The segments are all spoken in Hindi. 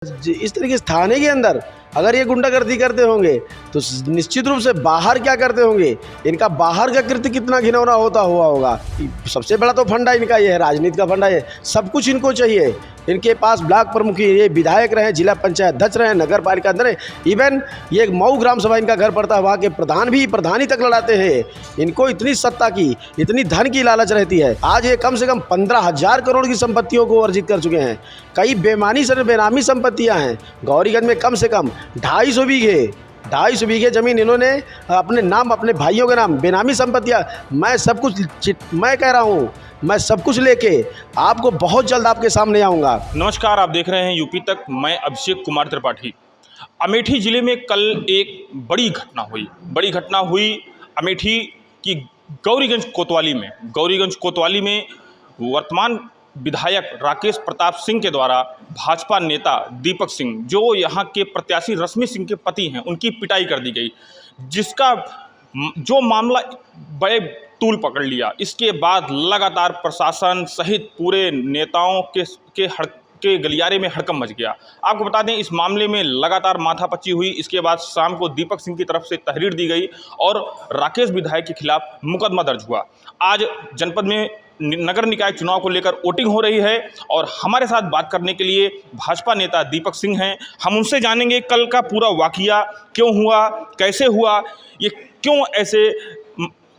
इस तरीके से थाने के अंदर अगर ये गुंडागर्दी करते होंगे तो निश्चित रूप से बाहर क्या करते होंगे, इनका बाहर का कृत्य कितना घिनौना होता हुआ होगा। सबसे बड़ा तो फंडा इनका ये है, राजनीति का फंडा है। सब कुछ इनको चाहिए। इनके पास ब्लॉक प्रमुख ये विधायक रहे, जिला पंचायत अध्यक्ष रहे, नगर पालिका अंदर, इवन ये मऊ ग्राम सभा इनका घर पड़ता है, वहाँ के प्रधानी तक लड़ाते हैं। इनको इतनी सत्ता की, इतनी धन की लालच रहती है। आज ये कम से कम 15,000 करोड़ की संपत्तियों को अर्जित कर चुके हैं। कई बेनामी संपत्तियां हैं। गौरीगंज में कम से कम 250 बीघे जमीन इन्होंने अपने नाम, अपने भाइयों के नाम, बेनामी संपत्तियां। मैं कह रहा हूं, मैं सब कुछ लेके आपको बहुत जल्द आपके सामने आऊंगा। नमस्कार, आप देख रहे हैं यूपी तक। मैं अभिषेक कुमार त्रिपाठी। अमेठी ज़िले में कल एक बड़ी घटना हुई अमेठी की गौरीगंज कोतवाली में वर्तमान विधायक राकेश प्रताप सिंह के द्वारा भाजपा नेता दीपक सिंह, जो यहाँ के प्रत्याशी रश्मि सिंह के पति हैं, उनकी पिटाई कर दी गई, जिसका जो मामला बड़े तूल पकड़ लिया। इसके बाद लगातार प्रशासन सहित पूरे नेताओं के गलियारे में हड़कंप मच गया। आपको बता दें, इस मामले में लगातार माथापच्ची हुई। इसके बाद शाम को दीपक सिंह की तरफ से तहरीर दी गई और राकेश विधायक के खिलाफ मुकदमा दर्ज हुआ। आज जनपद में नगर निकाय चुनाव को लेकर वोटिंग हो रही है और हमारे साथ बात करने के लिए भाजपा नेता दीपक सिंह हैं। हम उनसे जानेंगे कल का पूरा वाकया क्यों हुआ, कैसे हुआ, ये क्यों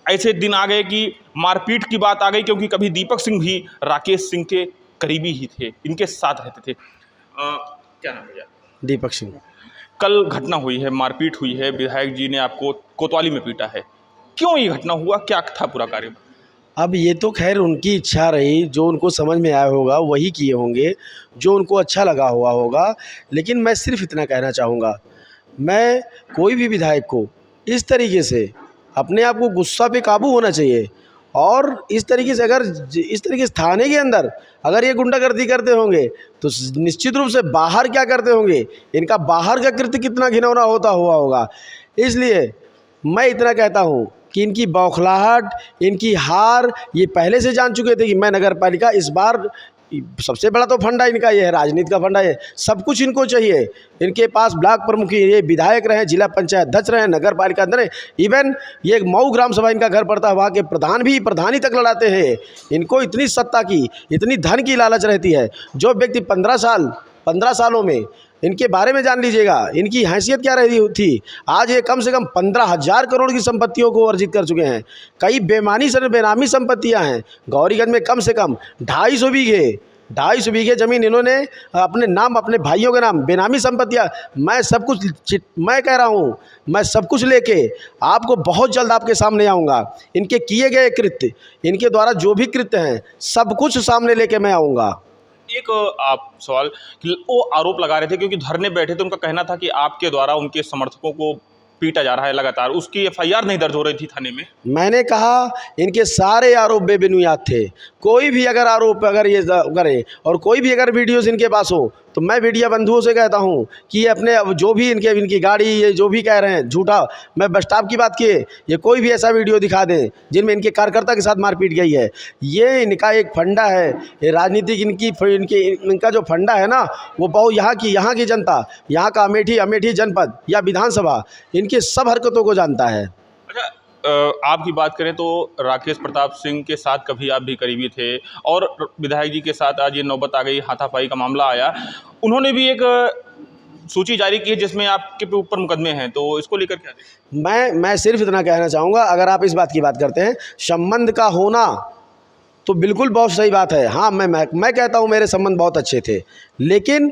ऐसे दिन आ गए कि मारपीट की बात आ गई, क्योंकि कभी दीपक सिंह भी राकेश सिंह के करीबी ही थे, इनके साथ रहते थे। क्या नाम है? दीपक सिंह। कल घटना हुई है, मारपीट हुई है, विधायक जी ने आपको कोतवाली में पीटा है। क्यों ये घटना हुआ, क्या था पूरा कार्य? अब ये तो खैर उनकी इच्छा रही, जो उनको समझ में आया होगा वही किए होंगे, जो उनको अच्छा लगा हुआ होगा। लेकिन मैं सिर्फ इतना कहना चाहूँगा, मैं कोई भी विधायक को इस तरीके से अपने आप को गुस्सा पे काबू होना चाहिए। और इस तरीके से थाने के अंदर अगर ये गुंडागर्दी करते होंगे तो निश्चित रूप से बाहर क्या करते होंगे, इनका बाहर का कृत्य कितना घिनौना होता हुआ होगा। इसलिए मैं इतना कहता हूँ कि इनकी बौखलाहट, इनकी हार ये पहले से जान चुके थे कि मैं नगर पालिका इस बार, सबसे बड़ा तो फंडा इनका ये है, राजनीति का फंडा है। सब कुछ इनको चाहिए। इनके पास ब्लॉक प्रमुख ये विधायक रहे, जिला पंचायत अध्यक्ष रहे, नगर पालिका अंदर, इवन ये मऊ ग्राम सभा इनका घर पड़ता है, वहाँ के प्रधानी तक लड़ाते हैं। इनको इतनी सत्ता की, इतनी धन की लालच रहती है। जो व्यक्ति 15 सालों में, इनके बारे में जान लीजिएगा इनकी हैसियत क्या रही थी। आज ये कम से कम 15,000 करोड़ की संपत्तियों को अर्जित कर चुके हैं। कई बेनामी संपत्तियां हैं। गौरीगंज में कम से कम 250 बीघे जमीन इन्होंने अपने नाम, अपने भाइयों के नाम, बेनामी संपत्तियां। मैं कह रहा हूं, मैं सब कुछ लेके आपको बहुत जल्द आपके सामने आऊँगा। इनके किए गए कृत्य, इनके द्वारा जो भी कृत्य हैं, सब कुछ सामने लेके मैं आऊँगा। एक आप सवाल कि वो आरोप लगा रहे थे, क्योंकि धरने बैठे थे, उनका कहना था कि आपके द्वारा उनके समर्थकों को पीटा जा रहा है लगातार, उसकी एफआईआर नहीं दर्ज हो रही थी थाने में। मैंने कहा इनके सारे आरोप बेबुनियाद थे। कोई भी अगर आरोप ये करे और कोई भी अगर वीडियोस इनके पास हो तो मैं मीडिया बंधुओं से कहता हूं कि ये अपने जो भी इनकी गाड़ी, ये जो भी कह रहे हैं झूठा, मैं बस स्टॉप की बात किए, ये कोई भी ऐसा वीडियो दिखा दें जिनमें इनके कार्यकर्ता के साथ मारपीट गई है। ये इनका एक फंडा है, ये राजनीतिक इनका जो फंडा है ना, वो बहुत यहाँ की जनता, यहाँ का अमेठी जनपद या विधानसभा इनकी सब हरकतों को जानता है। अच्छा, आपकी बात करें तो राकेश प्रताप सिंह के साथ कभी आप भी करीबी थे और विधायक जी के साथ आज ये नौबत आ गई, हाथापाई का मामला आया। उन्होंने भी एक सूची जारी की है जिसमें आपके ऊपर मुकदमे हैं, तो इसको लेकर क्या? मैं सिर्फ इतना कहना चाहूँगा, अगर आप इस बात की बात करते हैं, संबंध का होना तो बिल्कुल बहुत सही बात है। हाँ, मैं कहता हूँ मेरे संबंध बहुत अच्छे थे, लेकिन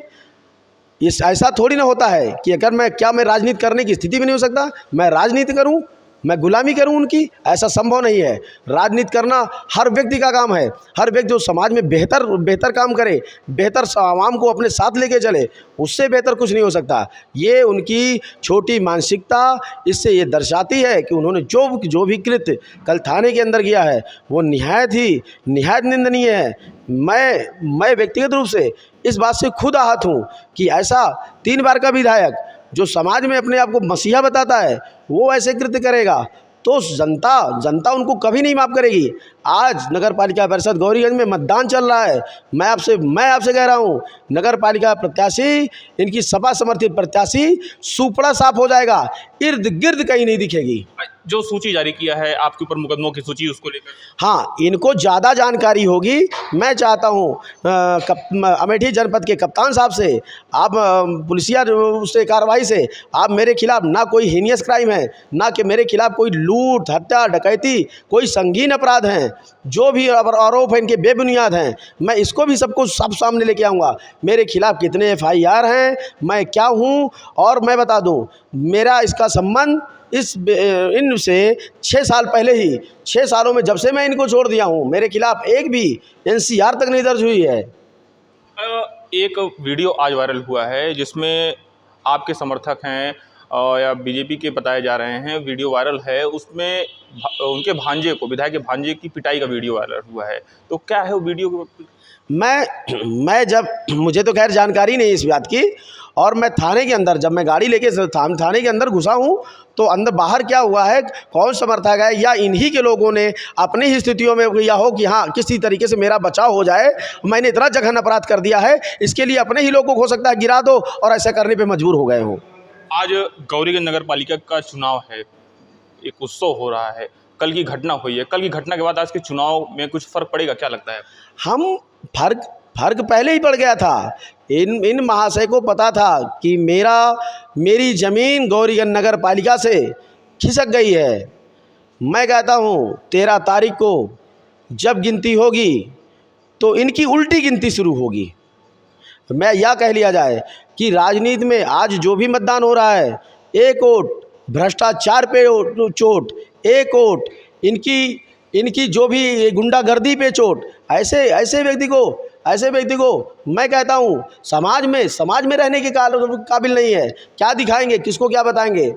इस ऐसा थोड़ी ना होता है कि अगर मैं राजनीति करने की स्थिति में नहीं हो सकता, मैं राजनीति करूं, मैं गुलामी करूं उनकी, ऐसा संभव नहीं है। राजनीति करना हर व्यक्ति का काम है। हर व्यक्ति जो समाज में बेहतर काम करे, बेहतर आवाम को अपने साथ लेके चले, उससे बेहतर कुछ नहीं हो सकता। ये उनकी छोटी मानसिकता इससे ये दर्शाती है कि उन्होंने जो भी कृत्य कल थाने के अंदर किया है वो निहायत निंदनीय है। मैं व्यक्तिगत रूप से इस बात से खुद आहत हूँ कि ऐसा 3 बार का विधायक जो समाज में अपने आप को मसीहा बताता है, वो ऐसे कृत्य करेगा तो जनता उनको कभी नहीं माफ़ करेगी। आज नगर पालिका परिषद गौरीगंज में मतदान चल रहा है। मैं आपसे कह रहा हूँ, नगर पालिका प्रत्याशी, इनकी सपा समर्थित प्रत्याशी सुपड़ा साफ हो जाएगा, इर्द गिर्द कहीं नहीं दिखेगी। जो सूची जारी किया है आपके ऊपर मुकदमों की सूची, उसको लेकर हाँ, इनको ज़्यादा जानकारी होगी। मैं चाहता हूँ अमेठी जनपद के कप्तान साहब से, आप पुलिसिया उससे कार्रवाई से, आप मेरे खिलाफ ना कोई हीनियस क्राइम है, ना कि मेरे खिलाफ कोई लूट, हत्या, डकैती, कोई संगीन अपराध हैं, जो भी आरोप हैं इनके बेबुनियाद हैं, मैं इसको भी सबको सब सामने लेके आऊँगा। मेरे खिलाफ कितने FIR हैं, मैं क्या हूँ, और मैं बता दूँ, मेरा इसका संबंध इनसे 6 साल पहले ही, 6 सालों में जब से मैं इनको छोड़ दिया हूँ, मेरे खिलाफ एक भी NCR तक नहीं दर्ज हुई है। एक वीडियो आज वायरल हुआ है जिसमें आपके समर्थक हैं या बीजेपी के बताए जा रहे हैं, वीडियो वायरल है, उसमें उनके भांजे को, विधायक के भांजे की पिटाई का वीडियो वायरल हुआ है, तो क्या है वो वीडियो? मैं जब, मुझे तो खैर जानकारी नहीं इस बात की, और मैं थाने के अंदर, जब मैं गाड़ी लेके थाने के अंदर घुसा हूँ, तो अंदर बाहर क्या हुआ है, कौन समर्थक है या इन्हीं के लोगों ने अपनी ही स्थितियों में या हो कि हाँ किसी तरीके से मेरा बचाव हो जाए, मैंने इतना जघन अपराध कर दिया है, इसके लिए अपने ही लोगों को हो सकता है गिरा दो और ऐसा करने पे मजबूर हो गए हो। आज गौरीगंज नगर पालिका का चुनाव है, एक उत्सव हो रहा है, कल की घटना हुई है, कल की घटना के बाद आज के चुनाव में कुछ फ़र्क पड़ेगा, क्या लगता है? हम फर्क पहले ही पड़ गया था। इन महाशय को पता था कि मेरी ज़मीन गौरीगंज नगर पालिका से खिसक गई है। मैं कहता हूँ 13 तारीख को जब गिनती होगी तो इनकी उल्टी गिनती शुरू होगी। मैं यह कह लिया जाए कि राजनीति में आज जो भी मतदान हो रहा है, एक वोट भ्रष्टाचार पे चोट, एक वोट इनकी जो भी गुंडागर्दी पे चोट, ऐसे व्यक्ति को मैं कहता हूँ समाज में रहने के काबिल नहीं है। क्या दिखाएंगे, किसको क्या बताएंगे?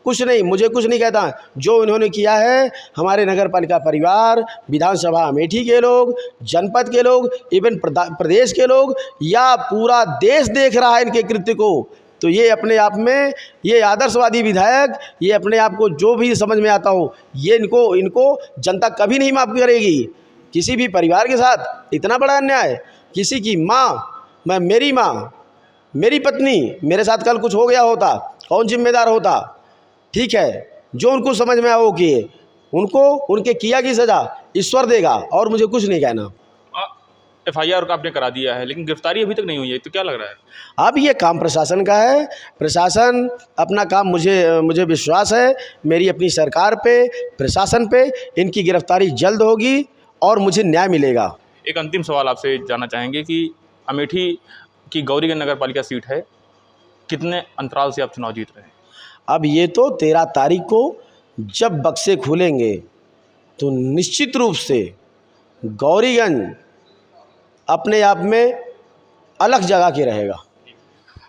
कुछ नहीं, मुझे कुछ नहीं कहता। जो इन्होंने किया है, हमारे नगर पालिका परिवार, विधानसभा अमेठी के लोग, जनपद के लोग, इवन प्रदेश के लोग, या पूरा देश देख रहा है इनके कृत्य को, तो ये अपने आप में, ये आदर्शवादी विधायक, ये अपने आप को जो भी समझ में आता हो, ये इनको जनता कभी नहीं माफ़ करेगी। किसी भी परिवार के साथ इतना बड़ा अन्याय, किसी की मेरी माँ, मेरी पत्नी, मेरे साथ कल कुछ हो गया होता, कौन जिम्मेदार होता? ठीक है, जो उनको समझ में आए वो किए, उनको उनके किया की सज़ा ईश्वर देगा, और मुझे कुछ नहीं कहना। FIR का आपने करा दिया है, लेकिन गिरफ्तारी अभी तक नहीं हुई है, तो क्या लग रहा है? अब ये काम प्रशासन का है, प्रशासन अपना काम, मुझे विश्वास है मेरी अपनी सरकार पे, प्रशासन पे, इनकी गिरफ्तारी जल्द होगी और मुझे न्याय मिलेगा। एक अंतिम सवाल आपसे जानना चाहेंगे कि अमेठी की गौरीगंज नगर पालिका सीट है, कितने अंतराल से आप चुनाव जीत रहे हैं? अब ये तो 13 तारीख को जब बक्से खुलेंगे तो निश्चित रूप से गौरीगंज अपने आप में अलग जगह के रहेगा।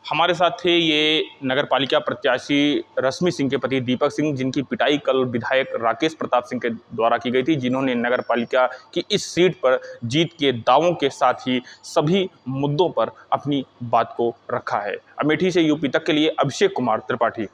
हमारे साथ थे ये नगर पालिका प्रत्याशी रश्मि सिंह के पति दीपक सिंह, जिनकी पिटाई कल विधायक राकेश प्रताप सिंह के द्वारा की गई थी, जिन्होंने नगर पालिका की इस सीट पर जीत के दावों के साथ ही सभी मुद्दों पर अपनी बात को रखा है। अमेठी से यूपी तक के लिए अभिषेक कुमार त्रिपाठी।